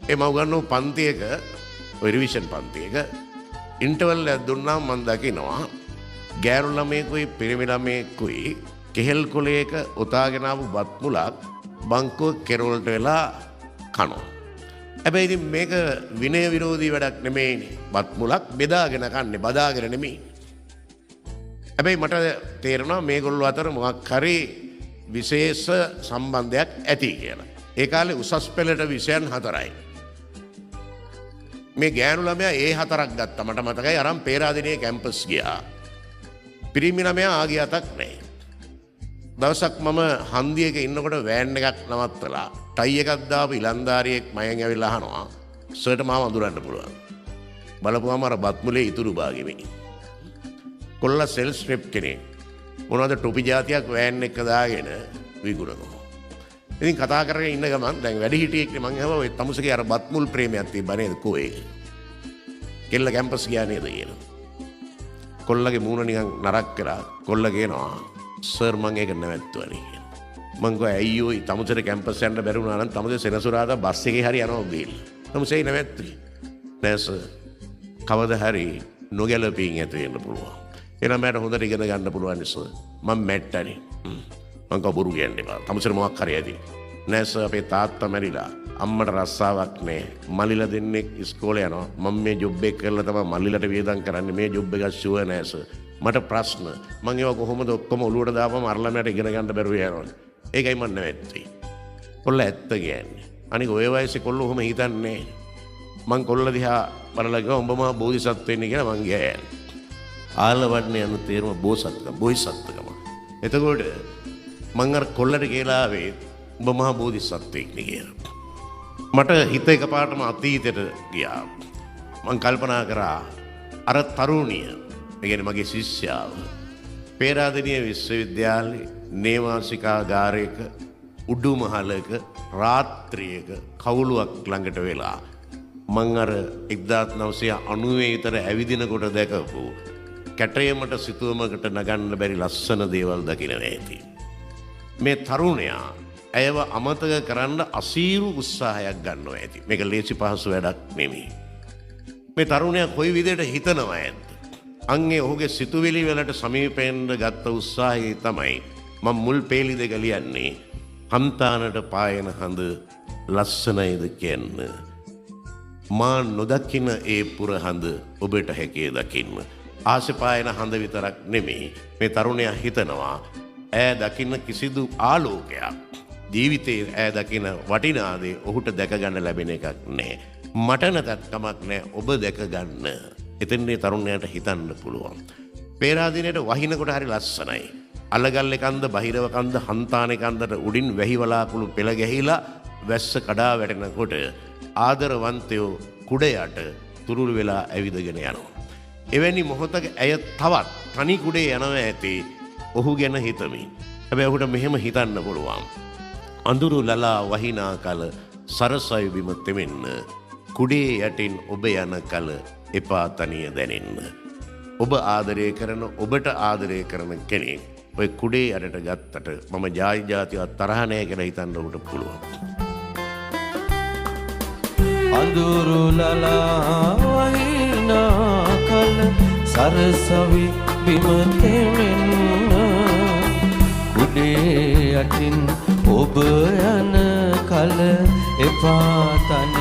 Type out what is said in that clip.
ඒ මම උගන්වපු පන්තියක revision පන්තියක interval එකක් දුන්නාම මම දකිනවා ගෑනු ළමයෙකුයි පිරිමි ළමයෙකුයි කෙහෙල් කොලයක උතාගෙන ආපු බත් මුලක් බංකුව කෙරවලට වෙලා කනවා. හැබැයි ඉතින් මේක විනය විරෝධී වැඩක් නෙමෙයිනේ. බත් මුලක් බෙදාගෙන කන්නේ බදාගෙන නෙමෙයි. හැබැයි මට තේරෙනවා මේගොල්ලෝ අතර මොකක් හරි විශේෂ සම්බන්ධයක් ඇති කියලා. ඒ කාලේ උසස් පෙළට විෂයන් 4යි. මේ ගෑනු ළමයා ඒ 4ක් ගත්තා. මට මතකයි අරන් පේරාදෙණියේ කැම්පස් ගියා. පිරිමි ළමයා ආගිය අතක් නැහැ. දවසක් මම හන්දියක ඉන්නකොට වෑන් එකක් නවත්තලා ටයි එකක් දාපු ඉලන්දාරියෙක් මයෙන් ඇවිල්ලා අහනවා සර්ට මාව අඳුරන්න පුළුවන්. බලපුවාම අර බත් මුලේ ඉතුරු භාගෙමයි. කොල්ල සෙල්ස් රෙප් කෙනෙක්. මොනවද ටොපි జాතියක් වෑන් එක දාගෙන විගුණනවා. ඉතින් කතා කරගෙන ඉන්න ගමන් දැන් වැඩි හිටියෙක්නේ මං අහුවා ඔය තමුසගේ අර බත් මුල් ප්‍රේමයක් තිබ්බ නේද කොහේ? කෙල්ල කැම්පස් ගියා නේද කියලා. කොල්ලගේ මූණ නිකන් නරක් කරා. කොල්ල කියනවා සර් මං ඒක නැවැත්තුවනේ කියලා. මං කිව්වා ඇයි ඔය තමුසේට කැම්පස් යන්න බැරි වුණා නම් තමුසේ සෙනසුරාදා බස් එකේ හරි යනවා ගිහින්. තමුසේ නැවැත්තුවේ. නෑ සර්. කවදා හරි නොගැලපීම් ඇති වෙන්න පුළුවන්. එහෙනම් මට හොඳට ඉගෙන ගන්න පුළුවන් සර්. මම මැට්ටනේ. මං කව බොරු කියන්නේ බා. තමුසේට මොකක් හරි ඇති. නෑ සර් අපේ තාත්තා මැරිලා. අම්මට රස්සාවක් නෑ. මල්ලිලා දෙන්නෙක් ඉස්කෝලේ යනවා. මම මේ ජොබ් එක කරලා තමයි මල්ලිලට වියදම් කරන්නේ. මේ ජොබ් එක ෂුවර් නෑ සර්. මට ප්‍රශ්න. මං ඒවා කොහොමද ඔක්කොම ඔලුවට දාපම අරලමයට ඉගෙන ගන්න බැරුව යනවා. ඒකයි මම නැවැත්තුවේ. කොල්ල ඇත්ත කියන්නේ. අනික ඔය වයසේ කොල්ල ඔහොම හිතන්නේ. මං කොල්ල දිහා බලලා ගියා උඹ මහා බෝධිසත්ව වෙන්නේ කියලා මං ගියා. ආලවන්නේ යන තේරුම බෝසත්කම. එතකොට මං අර කොල්ලට කියලා ආවේ උඹ මහා බෝධිසත්වෙක් නේ කියලා. මට හිත එකපාරටම අතීතයට ගියා. මං කල්පනා කරා අර තරුණිය, ඒ කියන්නේ මගේ ශිෂ්‍යාව, පේරාදෙණිය විශ්වවිද්‍යාලයේ නේවාසිකාගාරයක උඩුමහලක රාත්‍රියක කවුළුවක් ළඟට වෙලා මං අර 1990 විතර ඇවිදිනකොට දැකපු කැටයමට සිතුවමකට නගන්න බැරි ලස්සන දේවල් දකිනවා ඇති. මේ තරුණයා ඇයව අමතක කරන්න අසීරු උත්සාහයක් ගන්නවා ඇති. මේක ලේසි පහසු වැඩක් නෙමෙයි. මේ තරුණයා කොයි විදිහට හිතනවා ඇද්ද? අංගේ ඔහුගේ සිතුවිලි වලට සමීපෙන්න ගත්ත උත්සාහය තමයි මම මුල් පේලි දෙක ලියන්නේ. හන්තානට පායන හඳ ලස්සනයිද කියන්න. මා නොදකින ඒ පුර හඳ ඔබට හැකේ දකින්න. ආසෙ පායන හඳ විතරක් නෙමෙයි. මේ තරුණයා හිතනවා ඈ දකින්න කිසිදු ආලෝකයක් ජීවිතේ ඈ දකින වටිනා දේ ඔහුට දැක ගන්න ලැබෙන එකක් නෑ. මට නැතත් කමක් නෑ ඔබ දැක ගන්න. එතෙන්දී තරුණයාට හිතන්න පුළුවන්. පේරාදෙණියට වහිනකොට හරි ලස්සනයි. අලගල්ලේ කන්ද, බහිරව කන්ද, හන්තානේ කන්දට උඩින් වැහි වලාකුළු පෙළ ගැහිලා වැස්ස කඩා වැටෙනකොට ආදරවන්තයෝ කුඩ යට තුරුළු වෙලා ඇවිදගෙන යනවා. එවැනි මොහොතක ඇය තවත් තනි කුඩේ යනවා ඇති ඔහු ගැන හිතමින්. හැබැයි ඔහුට මෙහෙම හිතන්න පුළුවන්. අඳුරු ලලා වහිනා කල සරසයි බිම තෙමෙන්න, කුඩේ යටින් ඔබ යන කල එපා තනිය දැනෙන්න. ඔබ ආදරය කරන, ඔබට ආදරය කරන කෙනෙක් ඔය කුඩේ යටට ගත්තට මම ජාතිවත් තරහ නැහැ කියලා හිතන්න ඔබට පුළුවන්. අඳුරු ලලා වහිනා කල සරසවි බිම තෙමෙන්න, කුඩේ යටින් ඔබ යන කල එපා තනිය